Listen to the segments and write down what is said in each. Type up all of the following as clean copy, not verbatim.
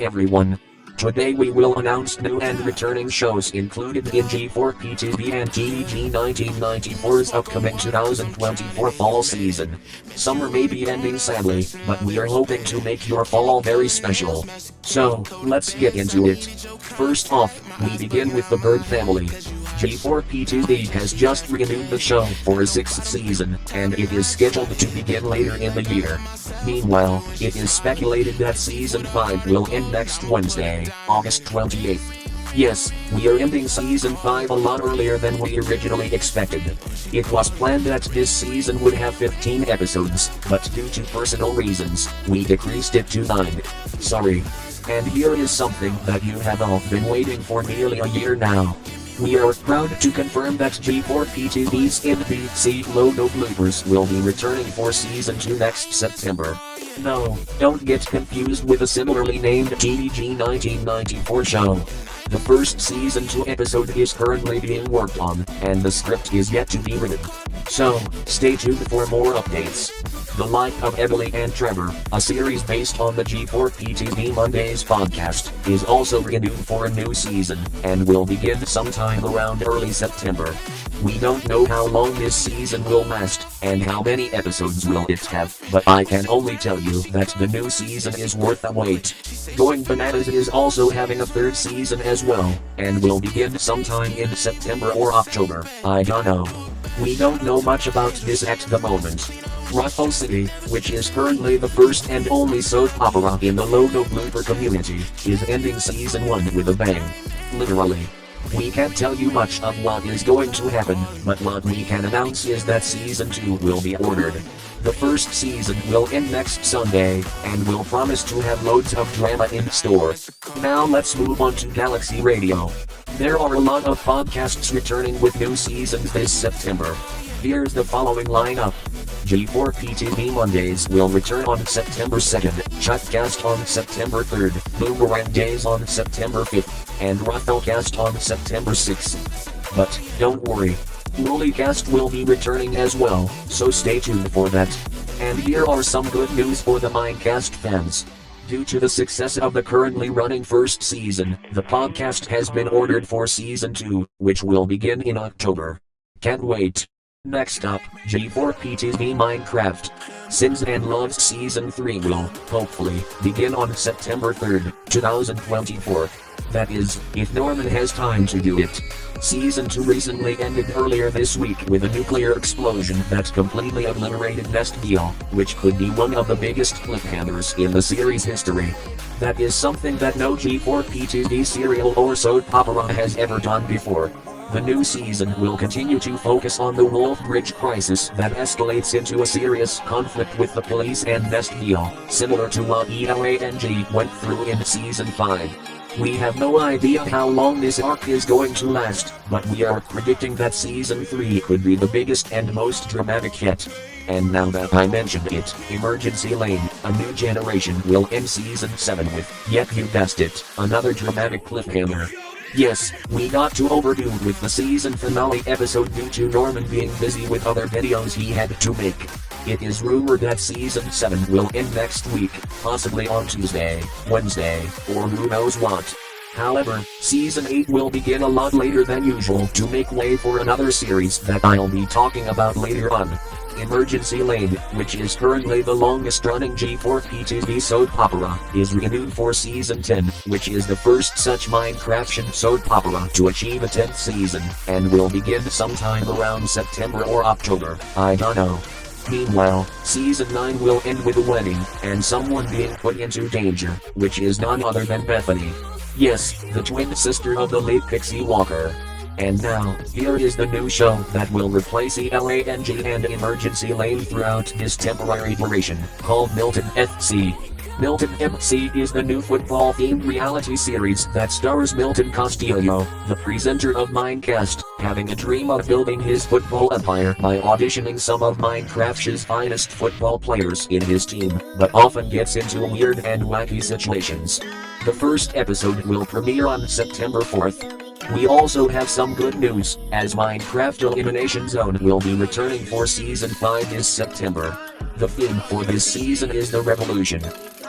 everyone. Today we will announce new and returning shows included in G4p TV and TEG1994's upcoming 2024 fall season. Summer may be ending sadly, but we are hoping to make your fall very special. So, let's get into it. First off, we begin with the Bird family. G4p TV has just renewed the show for a 6th season, and it is scheduled to begin later in the year. Meanwhile, it is speculated that Season 5 will end next Wednesday, August 28th. Yes, we are ending Season 5 a lot earlier than we originally expected. It was planned that this season would have 15 episodes, but due to personal reasons, we decreased it to 9. Sorry. And here is something that you have all been waiting for nearly a year now. We are proud to confirm that G4p TV's NBC Logobloopers will be returning for Season 2 next September. No, don't get confused with a similarly named TEG1994 show. The first Season 2 episode is currently being worked on, and the script is yet to be written. So, stay tuned for more updates. The Life of Evily and Trevor, a series based on the G4p TV Mondays podcast, is also renewed for a new season, and will begin sometime around early September. We don't know how long this season will last, and how many episodes will it have, but I can only tell you that the new season is worth the wait. Going Bananas is also having a 3rd season as well, and will begin sometime in September or October, I don't know. We don't know much about this at the moment. Ruffo City, which is currently the first and only soap opera in the Logoblooper community, is ending Season 1 with a bang. Literally. We can't tell you much of what is going to happen, but what we can announce is that Season 2 will be ordered. The first season will end next Sunday, and will promise to have loads of drama in store. Now let's move on to Galaxy Radio. There are a lot of podcasts returning with new seasons this September. Here's the following lineup. G4p TV Mondays will return on September 2nd, Chutcast on September 3rd, Boomerang Days on September 5th, and Rufflecast on September 6th. But, don't worry. Woollycast will be returning as well, so stay tuned for that. And here are some good news for the Mindcast fans. Due to the success of the currently running first season, the podcast has been ordered for Season 2, which will begin in October. Can't wait. Next up, G4p TV Minecraft. Sins and Loves Season 3 will, hopefully, begin on September 3rd, 2024. That is, if Norman has time to do it. Season 2 recently ended earlier this week with a nuclear explosion that completely obliterated Nestville, which could be one of the biggest cliffhangers in the series' history. That is something that no G4p TV serial or soap opera has ever done before. The new season will continue to focus on the Wolf Bridge crisis that escalates into a serious conflict with the police and Nestville, similar to what Elimination went through in Season 5. We have no idea how long this arc is going to last, but we are predicting that Season 3 could be the biggest and most dramatic yet. And now that I mentioned it, Emergency Lane, A New Generation will end Season 7 with, yep you guessed it, another dramatic cliffhanger. Yes, we got too overdue with the season finale episode due to Norman being busy with other videos he had to make. It is rumored that Season 7 will end next week, possibly on Tuesday, Wednesday, or who knows what. However, Season 8 will begin a lot later than usual to make way for another series that I'll be talking about later on. Emergency Lane, which is currently the longest-running G4p TV soap opera, is renewed for Season 10, which is the first such Minecraftian soap opera to achieve a 10th season, and will begin sometime around September or October, I don't know. Meanwhile, Season 9 will end with a wedding, and someone being put into danger, which is none other than Bethany. Yes, the twin sister of the late Pixie Walker. And now, here is the new show that will replace Elimination and Emergency Lane throughout this temporary duration, called Milton FC. Milton FC is the new football-themed reality series that stars Milton Castillo, the presenter of Minecast, having a dream of building his football empire by auditioning some of Minecraft's finest football players in his team, but often gets into weird and wacky situations. The first episode will premiere on September 4th. We also have some good news, as Minecraft Elimination Zone will be returning for Season 5 this September. The theme for this season is the Revolution.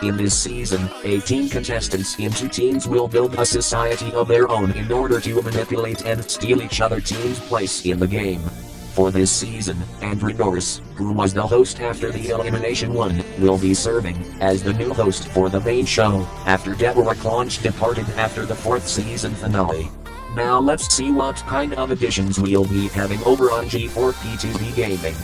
In this season, 18 contestants in 2 teams will build a society of their own in order to manipulate and steal each other team's place in the game. For this season, Andrew Norris, who was the host after the Elimination 1, will be serving as the new host for the main show, after Deborah Claunch departed after the 4th season finale. Now let's see what kind of additions we'll be having over on G4p TV Gaming.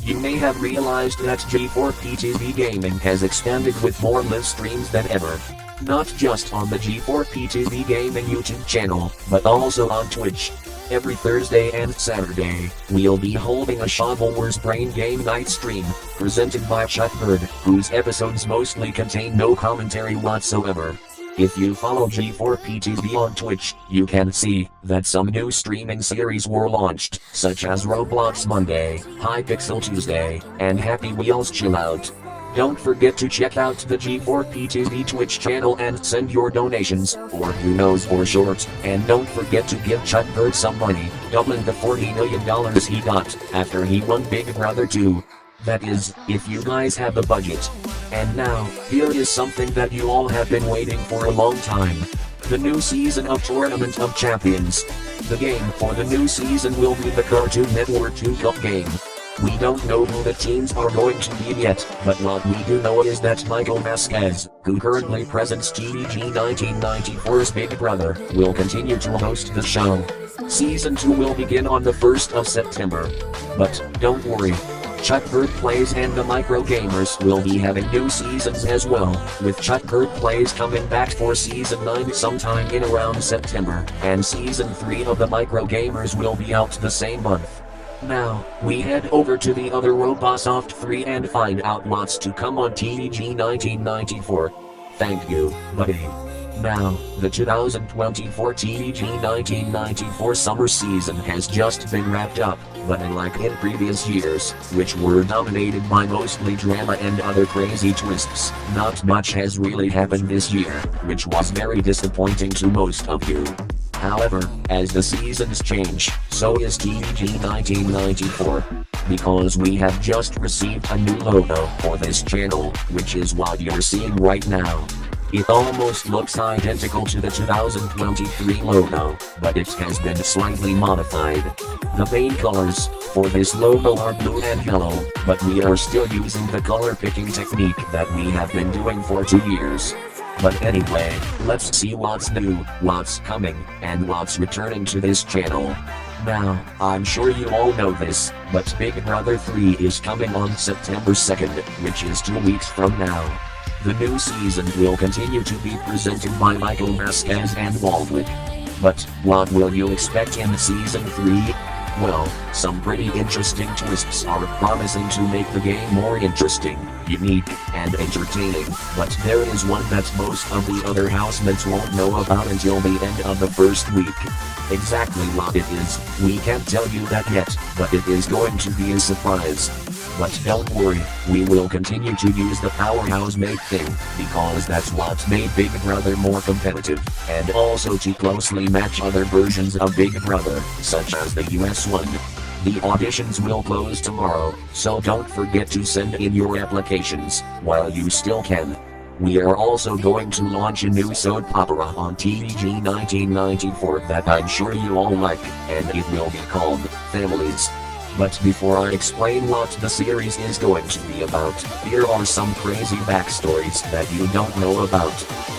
You may have realized that G4p TV Gaming has expanded with more live streams than ever. Not just on the G4p TV Gaming YouTube channel, but also on Twitch. Every Thursday and Saturday, we'll be holding a Shovel Wars Brain Game Night stream, presented by Chuck Bird, whose episodes mostly contain no commentary whatsoever. If you follow G4p TV on Twitch, you can see that some new streaming series were launched, such as Roblox Monday, Hypixel Tuesday, and Happy Wheels Chill Out. Don't forget to check out the G4p TV Twitch channel and send your donations, or who knows for short, and don't forget to give Chuck Bird some money, doubling the $40 million he got after he won Big Brother 2. That is, if you guys have the budget. And now, here is something that you all have been waiting for a long time. The new season of Tournament of Champions. The game for the new season will be the Cartoon Network 2 Cup game. We don't know who the teams are going to be yet, but what we do know is that Michael Vasquez, who currently presents TEG1994's Big Brother, will continue to host the show. Season 2 will begin on the 1st of September. But, don't worry. Chuck Bird Plays and the Micro Gamers will be having new seasons as well, with Chuck Bird Plays coming back for Season 9 sometime in around September, and Season 3 of the Micro Gamers will be out the same month. Now, we head over to the other Robosoft III and find out what's to come on TEG1994. Thank you, buddy. Now, the 2024 TEG1994 summer season has just been wrapped up, but unlike in previous years, which were dominated by mostly drama and other crazy twists, not much has really happened this year, which was very disappointing to most of you. However, as the seasons change, so is TEG1994. Because we have just received a new logo for this channel, which is what you're seeing right now. It almost looks identical to the 2023 logo, but it has been slightly modified. The main colors for this logo are blue and yellow, but we are still using the color picking technique that we have been doing for 2 years. But anyway, let's see what's new, what's coming, and what's returning to this channel. Now, I'm sure you all know this, but Big Brother 3 is coming on September 2nd, which is 2 weeks from now. The new season will continue to be presented by Michael Vasquez and Waldwick. But, what will you expect in Season 3? Well, some pretty interesting twists are promising to make the game more interesting, unique, and entertaining, but there is one that most of the other housemates won't know about until the end of the first week. Exactly what it is, we can't tell you that yet, but it is going to be a surprise. But don't worry, we will continue to use the Powerhouse Mate thing, because that's what made Big Brother more competitive, and also to closely match other versions of Big Brother, such as the US one. The auditions will close tomorrow, so don't forget to send in your applications, while you still can. We are also going to launch a new soap opera on TEG1994 that I'm sure you all like, and it will be called Families. But before I explain what the series is going to be about, here are some crazy backstories that you don't know about.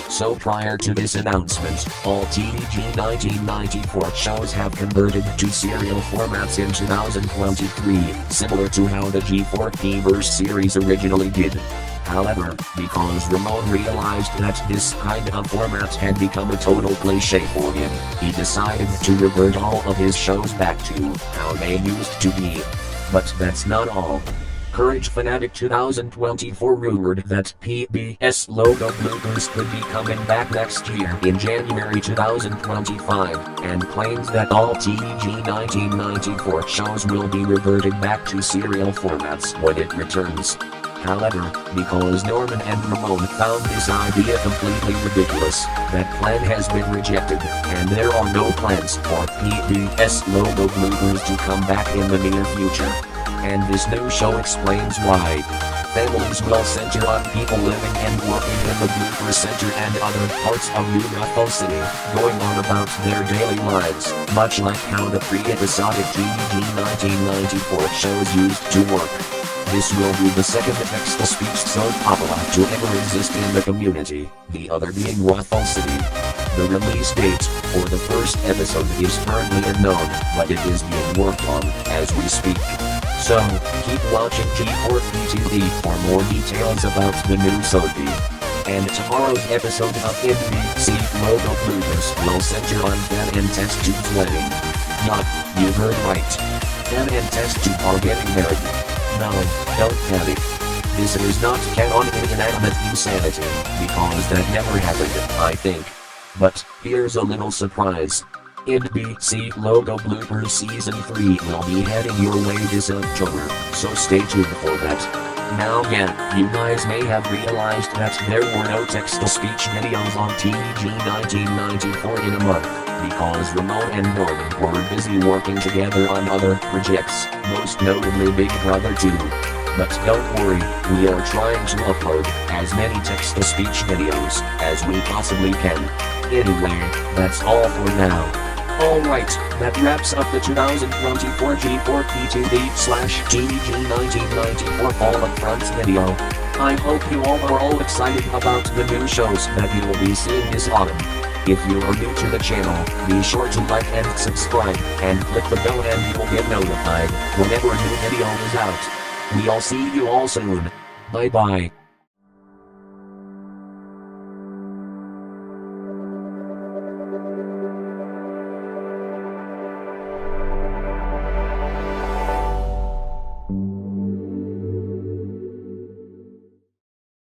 So prior to this announcement, all TEG1994 shows have converted to serial formats in 2023, similar to how the G4p Verse series originally did. However, because Ramon realized that this kind of format had become a total cliche for him, he decided to revert all of his shows back to how they used to be. But that's not all. Courage Fanatic 2024 rumored that PBS Logobloopers could be coming back next year in January 2025, and claims that all TEG1994 shows will be reverted back to serial formats when it returns. However, because Norman and Ramon found this idea completely ridiculous, that plan has been rejected, and there are no plans for PBS Logobloopers to come back in the near future. And this new show explains why. Families will center on people living and working in the Blooper Center and other parts of UFO City, going on about their daily lives, much like how the pre-episodic TEG1994 shows used to work. This will be the second text-to-speech soap opera to ever exist in the community, the other being UFO City. The release date for the first episode is currently unknown, but it is being worked on as we speak. So, keep watching G4p TV for more details about the new soapy. And tomorrow's episode of NBC Logoblooper will center on Ben and Test Tube's wedding. Yup, you heard right. Ben and Test Tube are getting married. No, don't panic. This is not canon in inanimate insanity, because that never happened, I think. But, here's a little surprise. NBC Logoblooper Season 3 will be heading your way this October, so stay tuned for that. Now yeah, you guys may have realized that there were no text-to-speech videos on TEG1994 in a month, because Ramon and Norman were busy working together on other projects, most notably Big Brother 2. But don't worry, we are trying to upload as many text-to-speech videos as we possibly can. Anyway, that's all for now. Alright, that wraps up the 2024 G4p TV/TEG1994 Fall Upfronts video. I hope you all are all excited about the new shows that you will be seeing this autumn. If you are new to the channel, be sure to like and subscribe, and click the bell and you will get notified whenever a new video is out. We'll see you all soon. Bye bye.